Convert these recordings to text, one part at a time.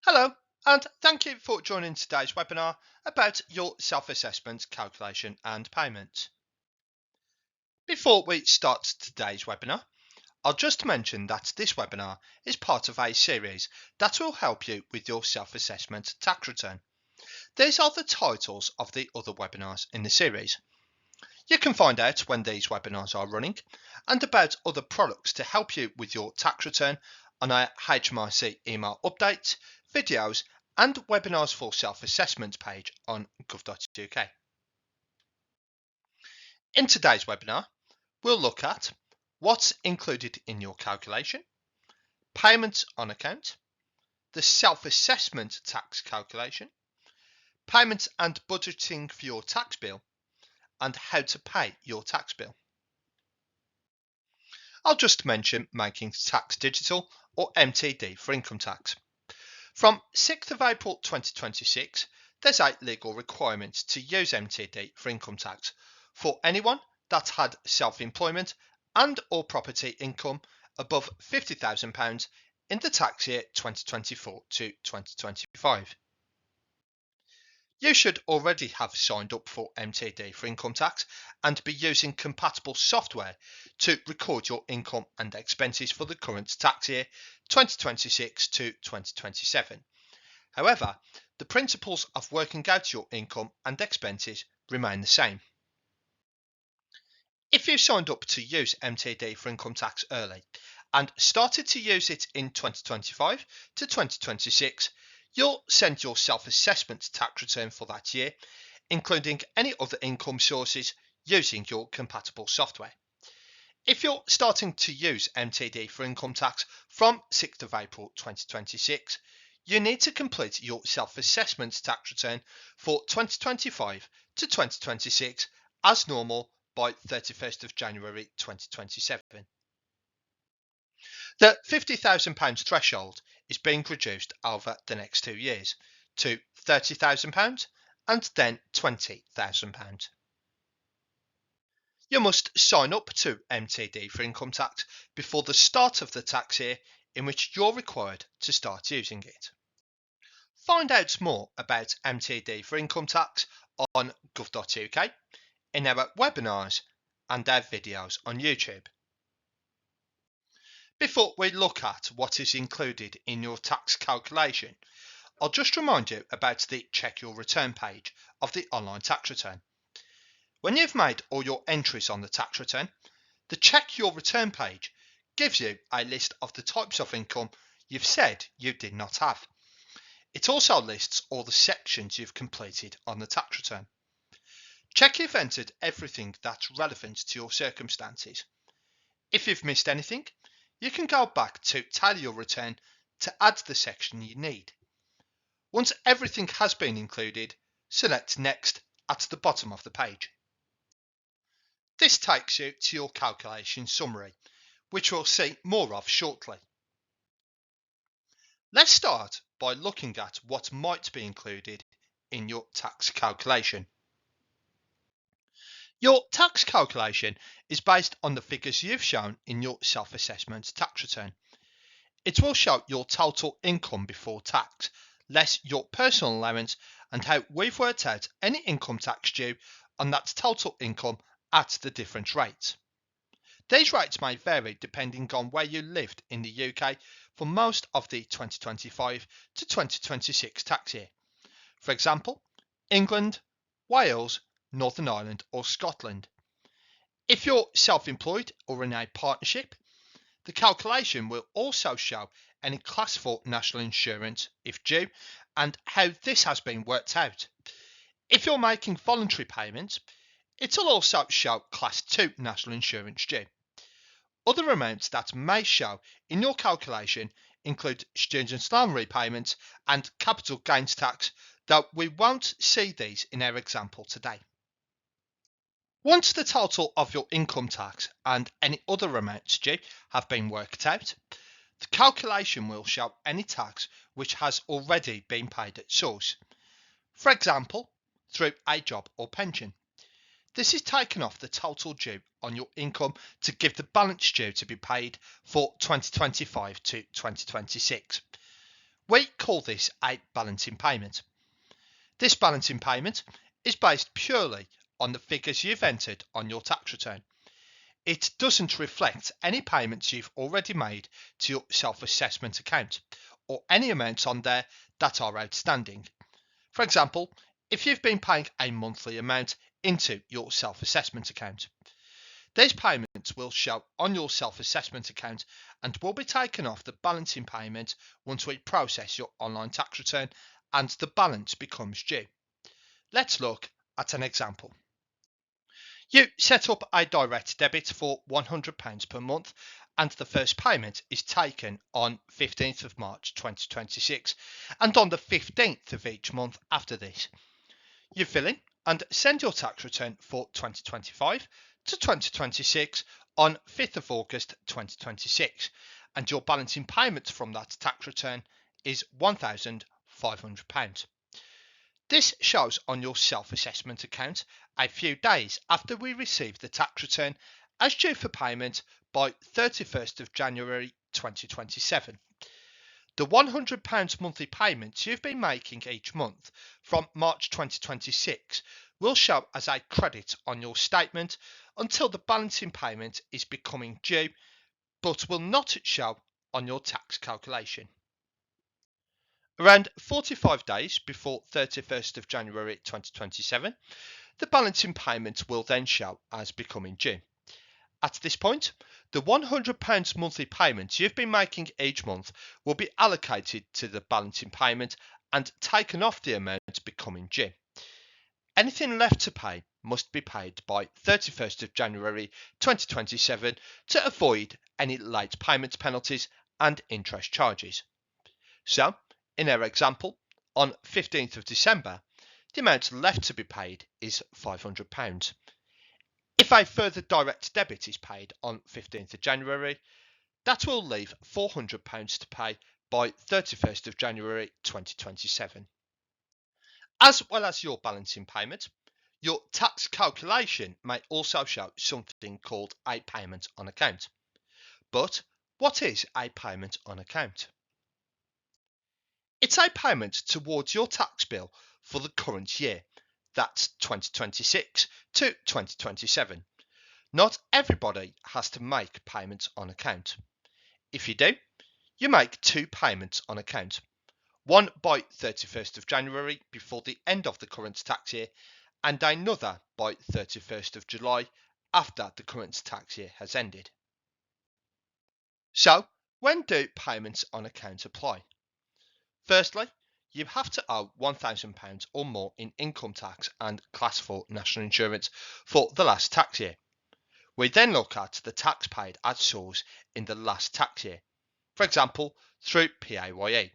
Hello, and thank you for joining today's webinar about your self-assessment calculation and payment. Before we start today's webinar, I'll just mention that this webinar is part of a series that will help you with your self-assessment tax return. These are the titles of the other webinars in the series. You can find out when these webinars are running and about other products to help you with your tax return on our HMRC email updates, videos and webinars for self-assessment page on gov.uk. In today's webinar, we'll look at what's included in your calculation, payments on account, the self-assessment tax calculation, payments and budgeting for your tax bill, and how to pay your tax bill. I'll just mention making tax digital or MTD for income tax. From 6th of April 2026, there's a legal requirement to use MTD for income tax for anyone that had self-employment and or property income above £50,000 in the tax year 2024 to 2025. You should already have signed up for MTD for income tax and be using compatible software to record your income and expenses for the current tax year 2026 to 2027. However, the principles of working out your income and expenses remain the same. If you signed up to use MTD for income tax early and started to use it in 2025 to 2026, you'll send your self-assessment tax return for that year, including any other income sources using your compatible software. If you're starting to use MTD for income tax from 6th of April 2026, you need to complete your self-assessment tax return for 2025 to 2026 as normal by 31st of January 2027. The £50,000 threshold is being reduced over the next 2 years to £30,000 and then £20,000. You must sign up to MTD for income tax before the start of the tax year in which you're required to start using it. Find out more about MTD for income tax on gov.uk, in our webinars and our videos on YouTube. Before we look at what is included in your tax calculation, I'll just remind you about the Check Your Return page of the online tax return. When you've made all your entries on the tax return, the Check Your Return page gives you a list of the types of income you've said you did not have. It also lists all the sections you've completed on the tax return. Check you've entered everything that's relevant to your circumstances. If you've missed anything, you can go back to tailor your return to add the section you need. Once everything has been included, select Next at the bottom of the page. This takes you to your calculation summary, which we'll see more of shortly. Let's start by looking at what might be included in your tax calculation. Your tax calculation is based on the figures you've shown in your self-assessment tax return. It will show your total income before tax, less your personal allowance, and how we've worked out any income tax due on that total income at the different rates. These rates may vary depending on where you lived in the UK for most of the 2025 to 2026 tax year. For example, England, Wales, Northern Ireland or Scotland. If you're self-employed or in a partnership, the calculation will also show any class 4 national insurance if due and how this has been worked out. If you're making voluntary payments, it will also show class 2 national insurance due. Other amounts that may show in your calculation include student loan repayments and capital gains tax, though we won't see these in our example today. Once the total of your income tax and any other amounts due have been worked out, the calculation will show any tax which has already been paid at source, for example, through a job or pension. This is taken off the total due on your income to give the balance due to be paid for 2025 to 2026. We call this a balancing payment. This balancing payment is based purely on the figures you've entered on your tax return. It doesn't reflect any payments you've already made to your self-assessment account or any amounts on there that are outstanding. For example, if you've been paying a monthly amount into your self-assessment account, these payments will show on your self-assessment account and will be taken off the balancing payment once we process your online tax return and the balance becomes due. Let's look at an example. You set up a direct debit for £100 per month and the first payment is taken on 15th of March 2026 and on the 15th of each month after this. You fill in and send your tax return for 2025 to 2026 on 5th of August 2026 and your balancing payment from that tax return is £1,500. This shows on your self-assessment account a few days after we receive the tax return as due for payment by 31st of January 2027. The £100 monthly payments you've been making each month from March 2026 will show as a credit on your statement until the balancing payment is becoming due, but will not show on your tax calculation. Around 45 days before 31st of January 2027, the balancing payment will then show as becoming due. At this point, the £100 monthly payment you've been making each month will be allocated to the balancing payment and taken off the amount becoming due. Anything left to pay must be paid by 31st of January 2027 to avoid any late payment penalties and interest charges. So, in our example, on 15th of December, the amount left to be paid is £500. If a further direct debit is paid on 15th of January, that will leave £400 to pay by 31st of January 2027. As well as your balancing payment, your tax calculation may also show something called a payment on account. But what is a payment on account? It's a payment towards your tax bill for the current year, that's 2026 to 2027. Not everybody has to make payments on account. If you do, you make two payments on account, one by 31st of January before the end of the current tax year and another by 31st of July after the current tax year has ended. So, when do payments on account apply? Firstly, you have to owe £1,000 or more in income tax and Class 4 national insurance for the last tax year. We then look at the tax paid at source in the last tax year, for example, through PAYE.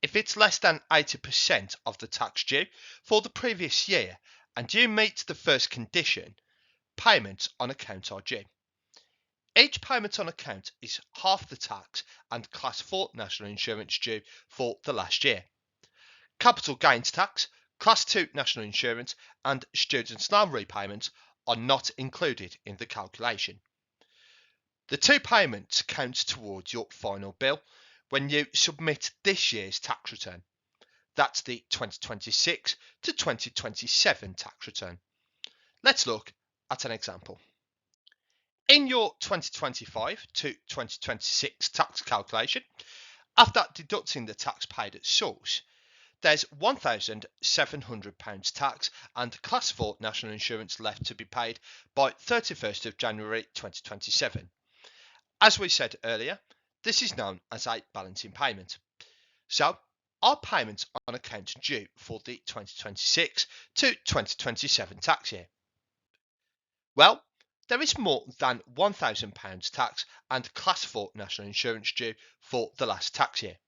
If it's less than 80% of the tax due for the previous year and you meet the first condition, payments on account are due. Each payment on account is half the tax and Class 4 national insurance due for the last year. Capital gains tax, Class 2 national insurance and students' loan repayments are not included in the calculation. The two payments count towards your final bill when you submit this year's tax return. That's the 2026 to 2027 tax return. Let's look at an example. In your 2025 to 2026 tax calculation, after deducting the tax paid at source, there's £1,700 tax and Class 4 national insurance left to be paid by 31st of January 2027. As we said earlier, this is known as a balancing payment. So, are payments on account due for the 2026 to 2027 tax year? Well, there is more than £1,000 tax and Class 4 national insurance due for the last tax year.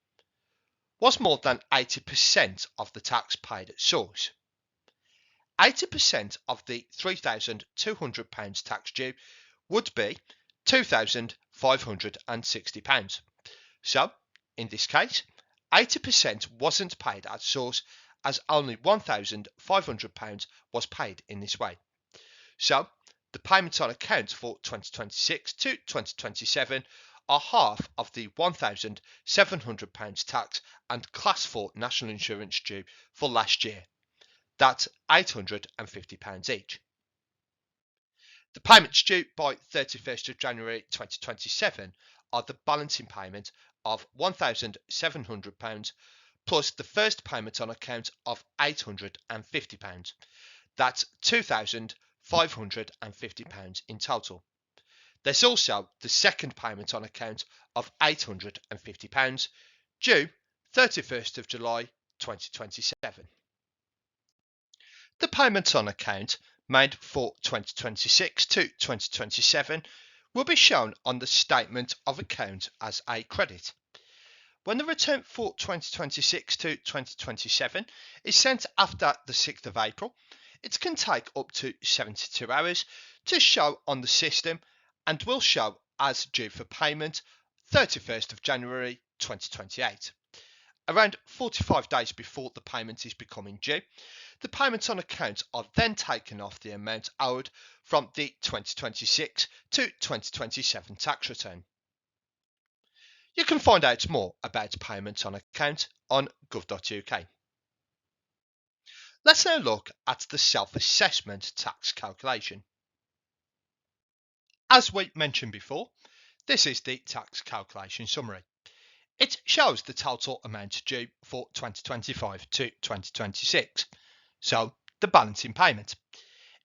Was more than 80% of the tax paid at source? 80% of the £3,200 tax due would be £2,560. So, in this case, 80% wasn't paid at source as only £1,500 was paid in this way. So, the payments on account for 2026 to 2027 are half of the £1,700 tax and Class 4 national insurance due for last year. That's £850 each. The payments due by 31st of January 2027 are the balancing payment of £1,700 plus the first payment on account of £850. That's £2,550 in total. There's also the second payment on account of £850 due 31st of July 2027. The payments on account made for 2026 to 2027 will be shown on the statement of account as a credit. When the return for 2026 to 2027 is sent after the 6th of April, it can take up to 72 hours to show on the system and will show as due for payment 31st of January 2028. Around 45 days before the payment is becoming due, the payments on account are then taken off the amount owed from the 2026 to 2027 tax return. You can find out more about payments on account on gov.uk. Let's now look at the self-assessment tax calculation. As we mentioned before, this is the tax calculation summary. It shows the total amount due for 2025 to 2026, so the balancing payment.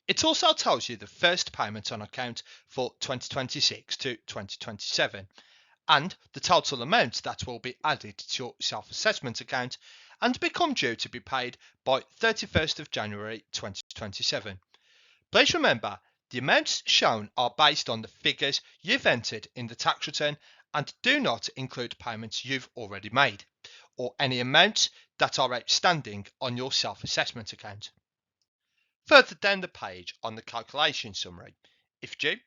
It also tells you the first payment on account for 2026 to 2027 and the total amount that will be added to your self-assessment account and become due to be paid by 31st of January 2027. Please remember, the amounts shown are based on the figures you've entered in the tax return and do not include payments you've already made, or any amounts that are outstanding on your self-assessment account. Further down the page on the calculation summary, if due,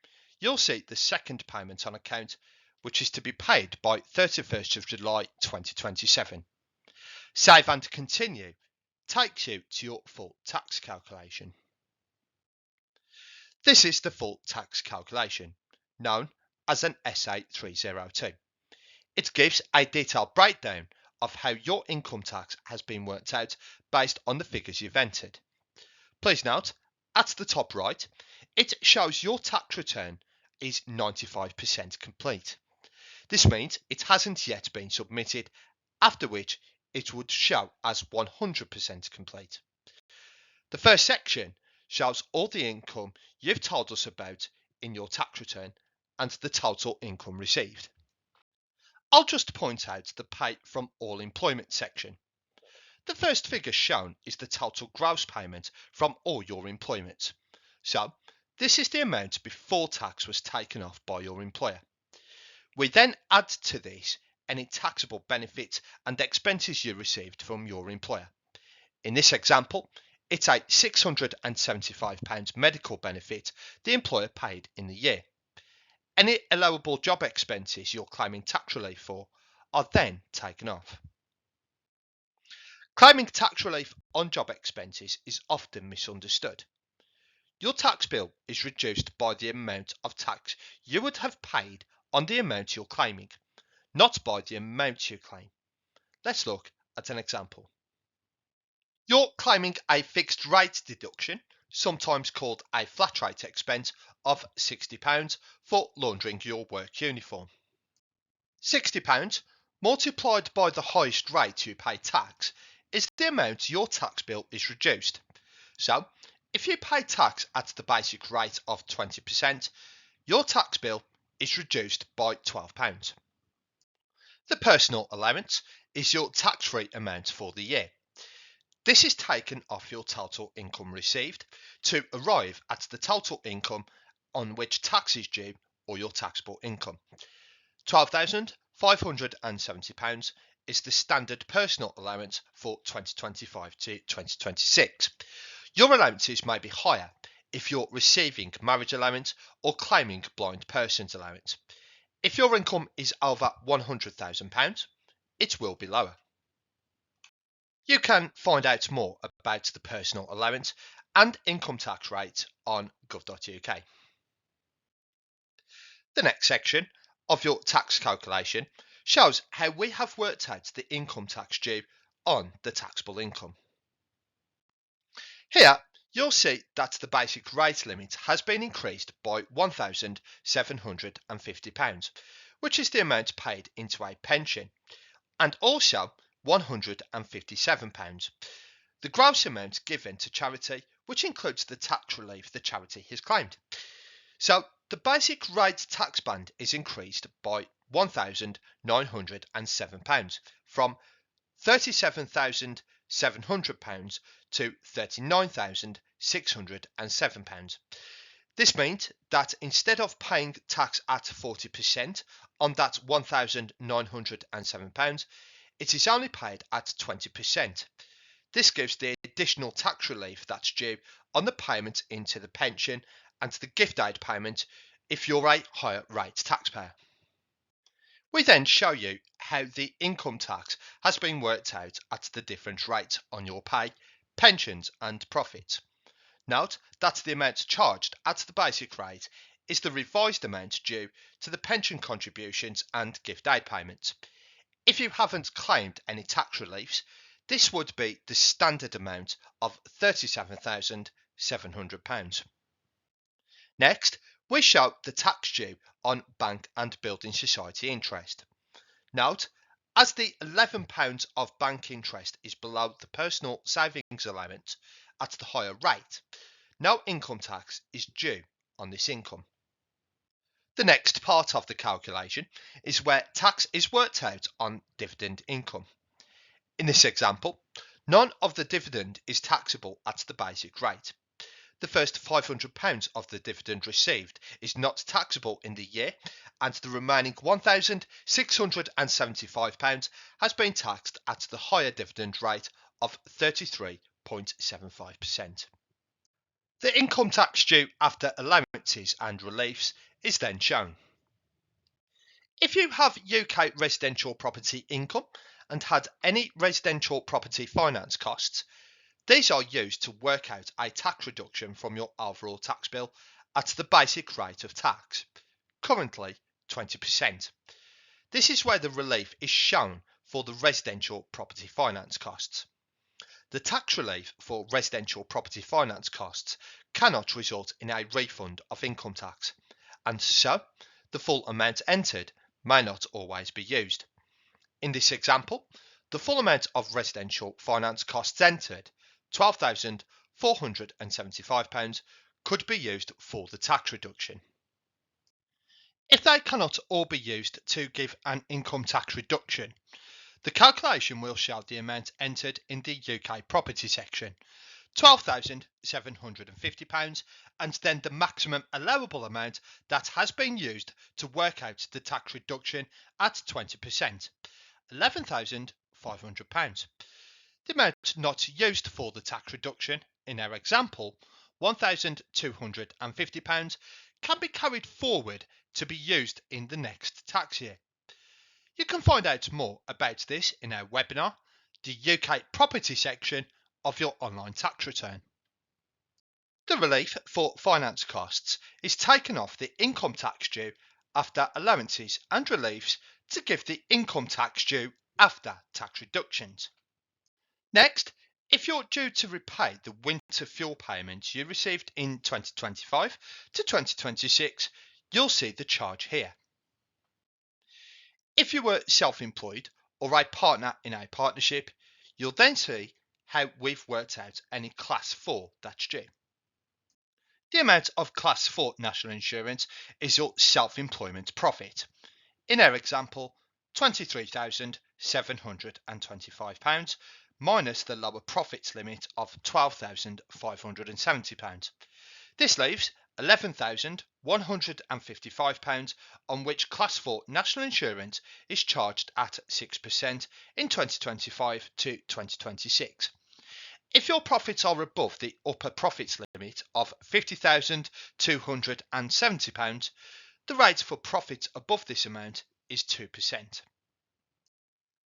you'll see the second payment on account, which is to be paid by 31st of July 2027. Save and continue takes you to your full tax calculation. This is the full tax calculation, known as an SA302. It gives a detailed breakdown of how your income tax has been worked out based on the figures you've entered. Please note, at the top right, it shows your tax return is 95% complete. This means it hasn't yet been submitted, after which it would show as 100% complete. The first section shows all the income you've told us about in your tax return and the total income received. I'll just point out the pay from all employment section. The first figure shown is the total gross payment from all your employment. So, this is the amount before tax was taken off by your employer. We then add to this any taxable benefits and expenses you received from your employer. In this example, it's a £675 medical benefit the employer paid in the year. Any allowable job expenses you're claiming tax relief for are then taken off. Claiming tax relief on job expenses is often misunderstood. Your tax bill is reduced by the amount of tax you would have paid on the amount you're claiming, not by the amount you claim. Let's look at an example. You're claiming a fixed rate deduction, sometimes called a flat rate expense, of £60 for laundering your work uniform. £60 multiplied by the highest rate you pay tax is the amount your tax bill is reduced. So, if you pay tax at the basic rate of 20%, your tax bill is reduced by £12. The personal allowance is your tax-free amount for the year. This is taken off your total income received to arrive at the total income on which tax is due or your taxable income. £12,570 is the standard personal allowance for 2025 to 2026. Your allowances may be higher if you're receiving marriage allowance or claiming blind person's allowance. If your income is over £100,000, it will be lower. You can find out more about the personal allowance and income tax rate on gov.uk. The next section of your tax calculation shows how we have worked out the income tax due on the taxable income. Here, you'll see that the basic rate limit has been increased by £1,750, which is the amount paid into a pension, and also £157, the gross amount given to charity, which includes the tax relief the charity has claimed. So the basic rate tax band is increased by £1,907 from £37,700 to £39,607. This means that instead of paying tax at 40% on that £1,907, it is only paid at 20%. This gives the additional tax relief that's due on the payment into the pension and the gift aid payment if you're a higher rate taxpayer. We then show you how the income tax has been worked out at the different rates on your pay, pensions and profits. Note that the amount charged at the basic rate is the revised amount due to the pension contributions and gift aid payments. If you haven't claimed any tax reliefs, this would be the standard amount of £37,700. Next, we show the tax due on bank and building society interest. Note, as the £11 of bank interest is below the personal savings allowance at the higher rate, no income tax is due on this income. The next part of the calculation is where tax is worked out on dividend income. In this example, none of the dividend is taxable at the basic rate. The first £500 of the dividend received is not taxable in the year, and the remaining £1,675 has been taxed at the higher dividend rate of 33.75%. The income tax due after allowances and reliefs is then shown. If you have UK residential property income and had any residential property finance costs, these are used to work out a tax reduction from your overall tax bill at the basic rate of tax, currently 20%. This is where the relief is shown for the residential property finance costs. The tax relief for residential property finance costs cannot result in a refund of income tax, and so the full amount entered may not always be used. In this example, the full amount of residential finance costs entered, £12,475, could be used for the tax reduction. If they cannot all be used to give an income tax reduction, the calculation will show the amount entered in the UK property section, £12,750, and then the maximum allowable amount that has been used to work out the tax reduction at 20%, £11,500. The amount not used for the tax reduction, in our example, £1,250, can be carried forward to be used in the next tax year. You can find out more about this in our webinar, the UK property section of your online tax return. The relief for finance costs is taken off the income tax due after allowances and reliefs to give the income tax due after tax reductions. Next, if you're due to repay the winter fuel payments you received in 2025 to 2026, you'll see the charge here. If you were self-employed or a partner in a partnership, you'll then see how we've worked out any Class 4 that's due. The amount of Class 4 national insurance is your self-employment profit. In our example, £23,725 minus the lower profits limit of £12,570. This leaves £11,155 on which Class 4 national insurance is charged at 6% in 2025 to 2026. If your profits are above the upper profits limit of £50,270, the rate for profits above this amount is 2%.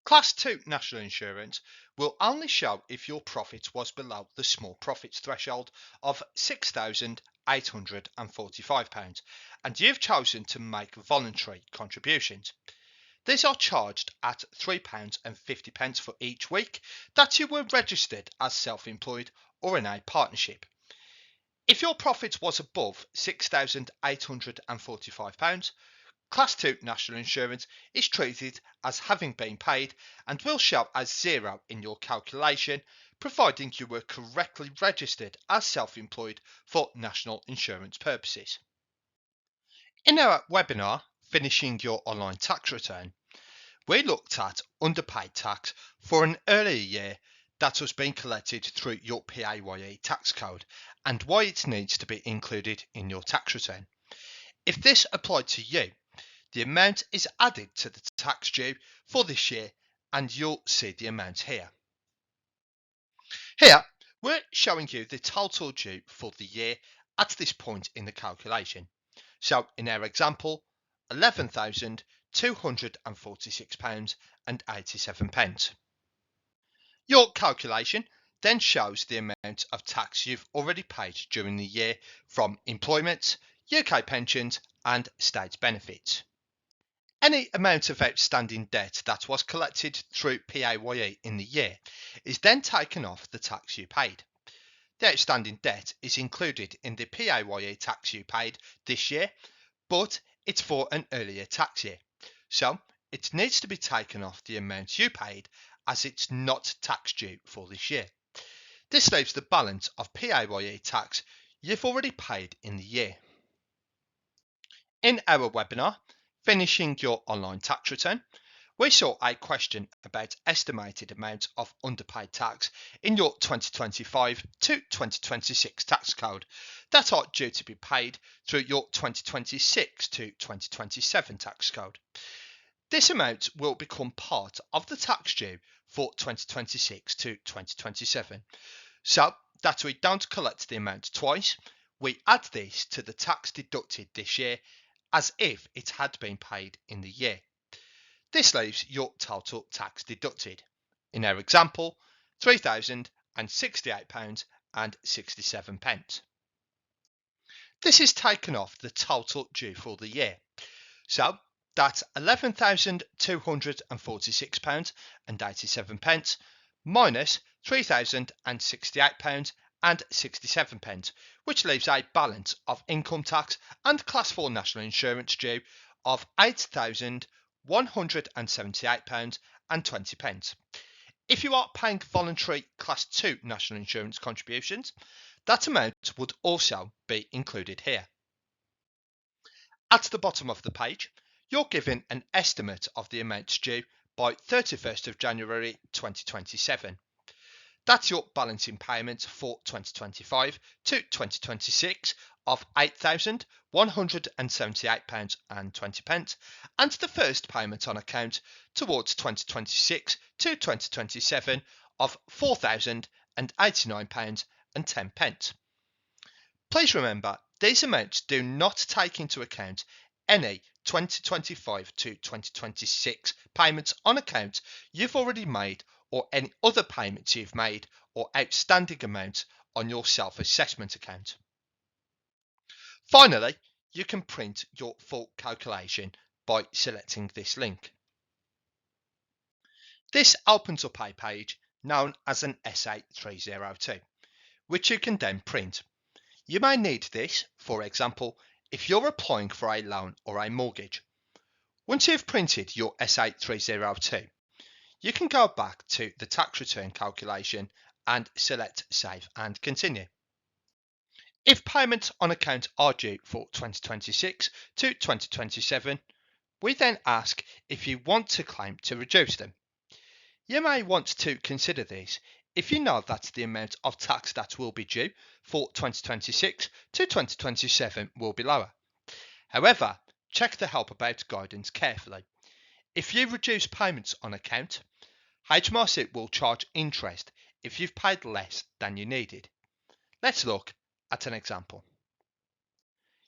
Class 2 national insurance will only show if your profit was below the small profits threshold of £6,845 and you've chosen to make voluntary contributions. These are charged at £3.50 for each week that you were registered as self-employed or in a partnership. If your profit was above £6,845, Class 2 national insurance is treated as having been paid and will show as zero in your calculation, providing you were correctly registered as self-employed for national insurance purposes. In our webinar, Finishing Your Online Tax Return, we looked at underpaid tax for an earlier year that was being collected through your PAYE tax code and why it needs to be included in your tax return. If this applied to you, the amount is added to the tax due for this year and you'll see the amount here. Here, we're showing you the total due for the year at this point in the calculation. So in our example, £11,246.87. Your calculation then shows the amount of tax you've already paid during the year from employment, UK pensions and state benefits. Any amount of outstanding debt that was collected through PAYE in the year is then taken off the tax you paid. The outstanding debt is included in the PAYE tax you paid this year, but it's for an earlier tax year, so it needs to be taken off the amount you paid as it's not tax due for this year. This leaves the balance of PAYE tax you've already paid in the year. In our webinar, Finishing Your Online Tax Return, we saw a question about estimated amount of underpaid tax in your 2025 to 2026 tax code that are due to be paid through your 2026 to 2027 tax code. This amount will become part of the tax due for 2026 to 2027. So that we don't collect the amount twice, we add this to the tax deducted this year as if it had been paid in the year. This leaves your total tax deducted. In our example, £3,068.67. This is taken off the total due for the year. So that's £11,246.87 minus £3,068.67, which leaves a balance of income tax and Class 4 national insurance due of £8,178.20. If you are paying voluntary Class 2 national insurance contributions, that amount would also be included here. At the bottom of the page, you're given an estimate of the amounts due by 31st of January 2027. That's your balancing payments for 2025 to 2026 of £8,178.20 and the first payment on account towards 2026 to 2027 of £4,089.10. Please remember, these amounts do not take into account any 2025 to 2026 payments on account you've already made or any other payments you've made or outstanding amounts on your self-assessment account. Finally, you can print your full calculation by selecting this link. This opens up a page known as an SA302, which you can then print. You may need this, for example, if you're applying for a loan or a mortgage. Once you've printed your SA302, you can go back to the tax return calculation and select Save and Continue. If payments on account are due for 2026 to 2027, we then ask if you want to claim to reduce them. You may want to consider this if you know that the amount of tax that will be due for 2026 to 2027 will be lower. However, check the Help About guidance carefully. If you reduce payments on account, HMRC will charge interest if you've paid less than you needed. Let's look at an example.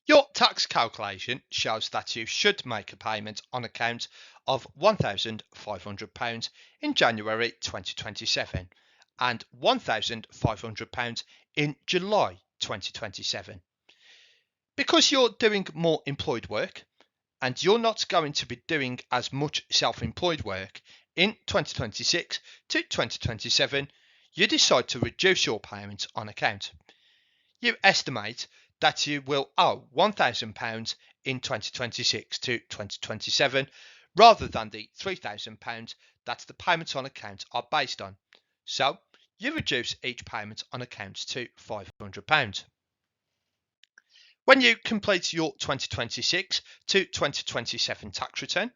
Your tax calculation shows that you should make a payment on account of £1,500 in January 2027 and £1,500 in July 2027. Because you're doing more employed work, and you're not going to be doing as much self-employed work in 2026 to 2027, you decide to reduce your payments on account. You estimate that you will owe £1,000 in 2026 to 2027 rather than the £3,000 that the payments on account are based on. So you reduce each payment on account to £500. When you complete your 2026 to 2027 tax return,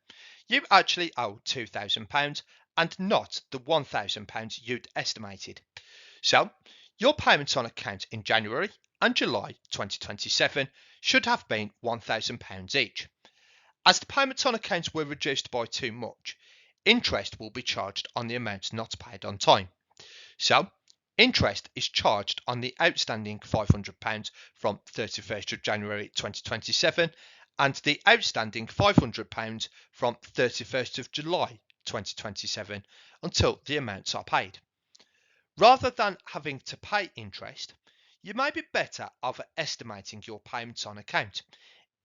you actually owe £2,000 and not the £1,000 you'd estimated. So, your payments on account in January and July 2027 should have been £1,000 each. As the payments on account were reduced by too much, interest will be charged on the amount not paid on time. So, interest is charged on the outstanding £500 from 31st of January 2027 and the outstanding £500 from 31st of July 2027 until the amounts are paid. Rather than having to pay interest, you may be better off estimating your payments on account.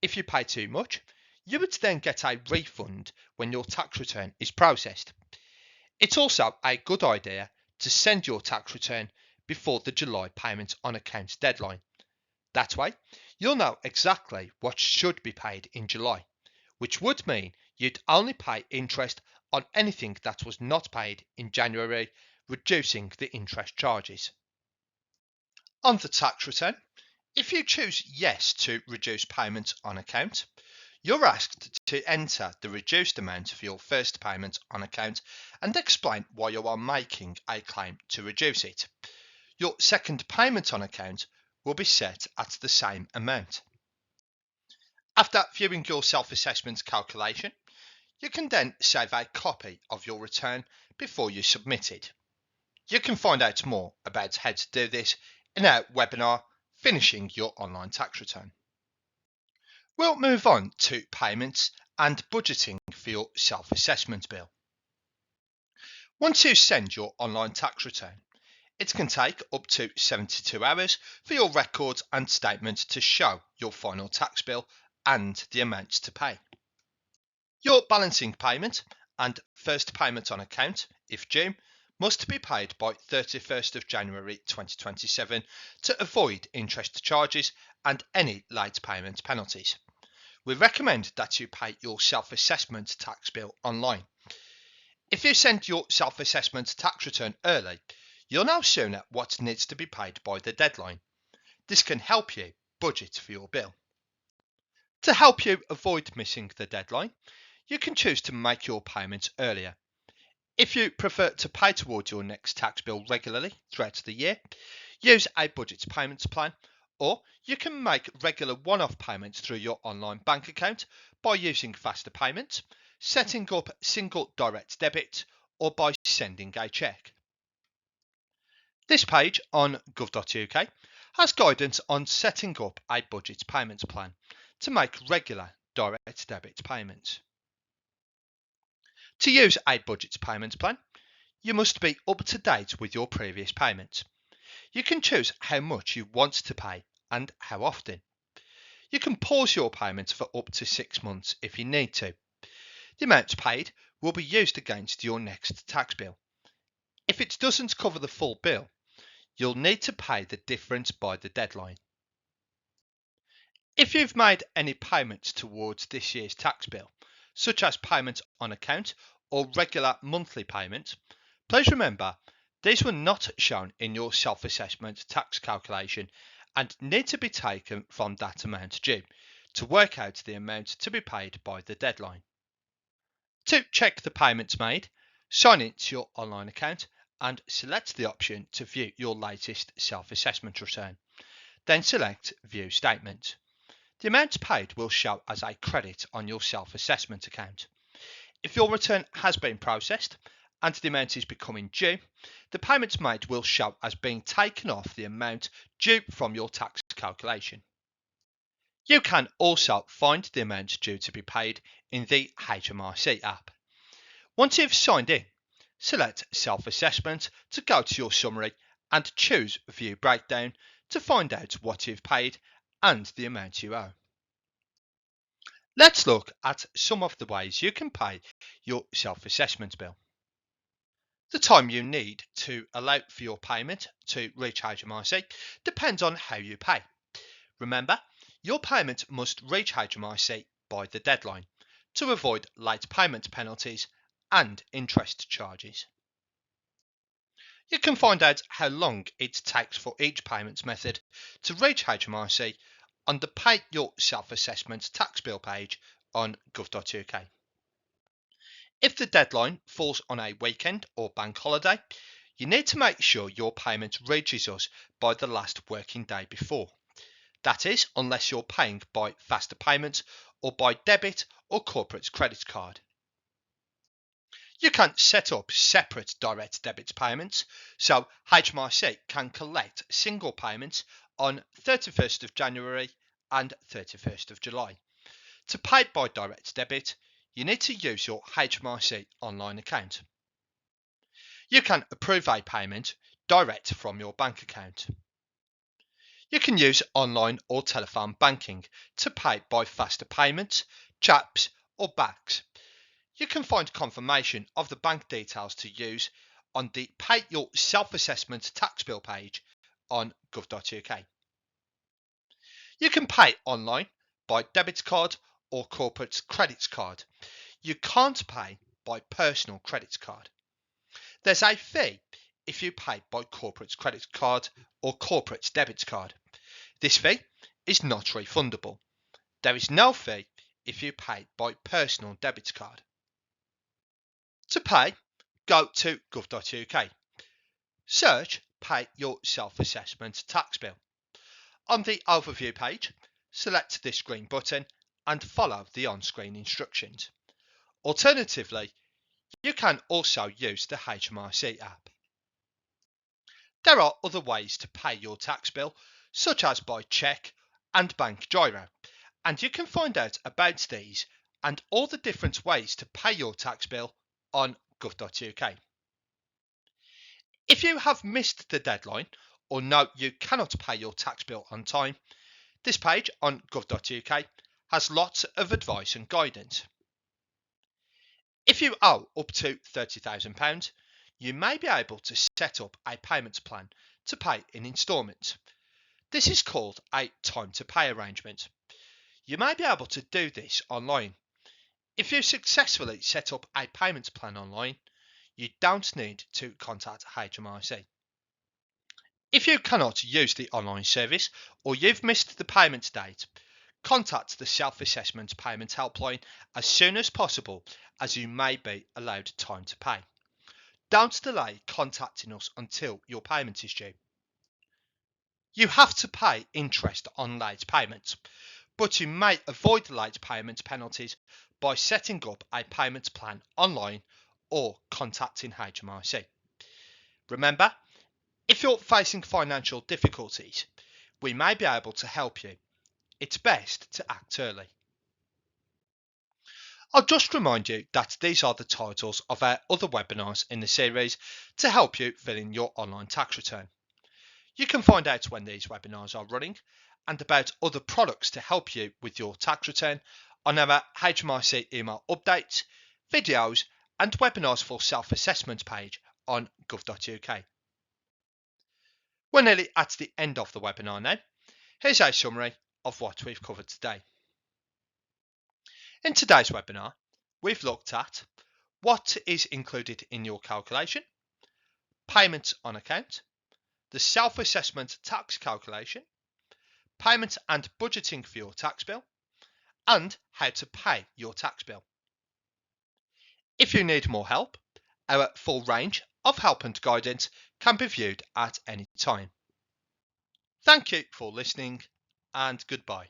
If you pay too much, you would then get a refund when your tax return is processed. It's also a good idea to send your tax return before the July payment on account deadline. That way, you'll know exactly what should be paid in July, which would mean you'd only pay interest on anything that was not paid in January, reducing the interest charges. On the tax return, if you choose yes to reduce payments on account, you're asked to enter the reduced amount for your first payment on account and explain why you are making a claim to reduce it. Your second payment on account will be set at the same amount. After viewing your self-assessment calculation, you can then save a copy of your return before you submit it. You can find out more about how to do this in our webinar, Finishing Your Online Tax Return. We'll move on to payments and budgeting for your self-assessment bill. Once you send your online tax return, it can take up to 72 hours for your records and statements to show your final tax bill and the amounts to pay. Your balancing payment and first payment on account, if due, must be paid by 31st of January 2027 to avoid interest charges and any late payment penalties. We recommend that you pay your self-assessment tax bill online. If you send your self-assessment tax return early, you'll know sooner what needs to be paid by the deadline. This can help you budget for your bill. To help you avoid missing the deadline, you can choose to make your payments earlier. If you prefer to pay towards your next tax bill regularly throughout the year, use a budget payments plan, or you can make regular one-off payments through your online bank account by using faster payments, setting up single direct debit, or by sending a cheque. This page on gov.uk has guidance on setting up a budget payments plan to make regular direct debit payments. To use a budget payments plan, you must be up to date with your previous payments. You can choose how much you want to pay and how often. You can pause your payments for up to 6 months if you need to. The amount paid will be used against your next tax bill. If it doesn't cover the full bill, you'll need to pay the difference by the deadline. If you've made any payments towards this year's tax bill, such as payments on account or regular monthly payments, please remember these were not shown in your self-assessment tax calculation and need to be taken from that amount due to work out the amount to be paid by the deadline. To check the payments made, sign into your online account and select the option to view your latest self-assessment return. Then select View Statement. The amount paid will show as a credit on your self-assessment account. If your return has been processed and the amount is becoming due, the payments made will show as being taken off the amount due from your tax calculation. You can also find the amount due to be paid in the HMRC app. Once you've signed in, select Self-Assessment to go to your summary and choose View Breakdown to find out what you've paid and the amount you owe. Let's look at some of the ways you can pay your self-assessment bill. The time you need to allow for your payment to reach HMRC depends on how you pay. Remember, your payment must reach HMRC by the deadline to avoid late payment penalties and interest charges. You can find out how long it takes for each payment method to reach HMRC on the Pay Your Self-Assessment tax bill page on gov.uk. If the deadline falls on a weekend or bank holiday, you need to make sure your payment reaches us by the last working day before. That is, unless you're paying by faster payment or by debit or corporate credit card. You can set up separate direct debit payments, so HMRC can collect single payments on 31st of January and 31st of July. To pay by direct debit, you need to use your HMRC online account. You can approve a payment direct from your bank account. You can use online or telephone banking to pay by faster payments, CHAPS or BACS. You can find confirmation of the bank details to use on the Pay Your Self-Assessment tax bill page on gov.uk. You can pay online by debit card or corporate credit card. You can't pay by personal credit card. There's a fee if you pay by corporate credit card or corporate debit card. This fee is not refundable. There is no fee if you pay by personal debit card. To pay, go to gov.uk. Search Pay Your Self-Assessment tax bill. On the overview page, select this green button and follow the on-screen instructions. Alternatively, you can also use the HMRC app. There are other ways to pay your tax bill, such as by cheque and bank giro, and you can find out about these and all the different ways to pay your tax bill on gov.uk. If you have missed the deadline or know you cannot pay your tax bill on time, this page on gov.uk has lots of advice and guidance. If you owe up to £30,000, you may be able to set up a payment plan to pay in instalments. This is called a time to pay arrangement. You may be able to do this online. If you successfully set up a payment plan online, you don't need to contact HMRC. If you cannot use the online service or you've missed the payment date, contact the Self-Assessment Payment Helpline as soon as possible, as you may be allowed time to pay. Don't delay contacting us until your payment is due. You have to pay interest on late payments, but you may avoid late payment penalties by setting up a payment plan online or contacting HMRC. Remember, if you're facing financial difficulties, we may be able to help you. It's best to act early. I'll just remind you that these are the titles of our other webinars in the series to help you fill in your online tax return. You can find out when these webinars are running and about other products to help you with your tax return on our HMRC email updates, videos and webinars for self-assessment page on gov.uk. We're nearly at the end of the webinar now. Here's a summary of what we've covered today. In today's webinar, we've looked at what is included in your calculation, payments on account, the self-assessment tax calculation, payment and budgeting for your tax bill, and how to pay your tax bill. If you need more help, our full range of help and guidance can be viewed at any time. Thank you for listening and goodbye.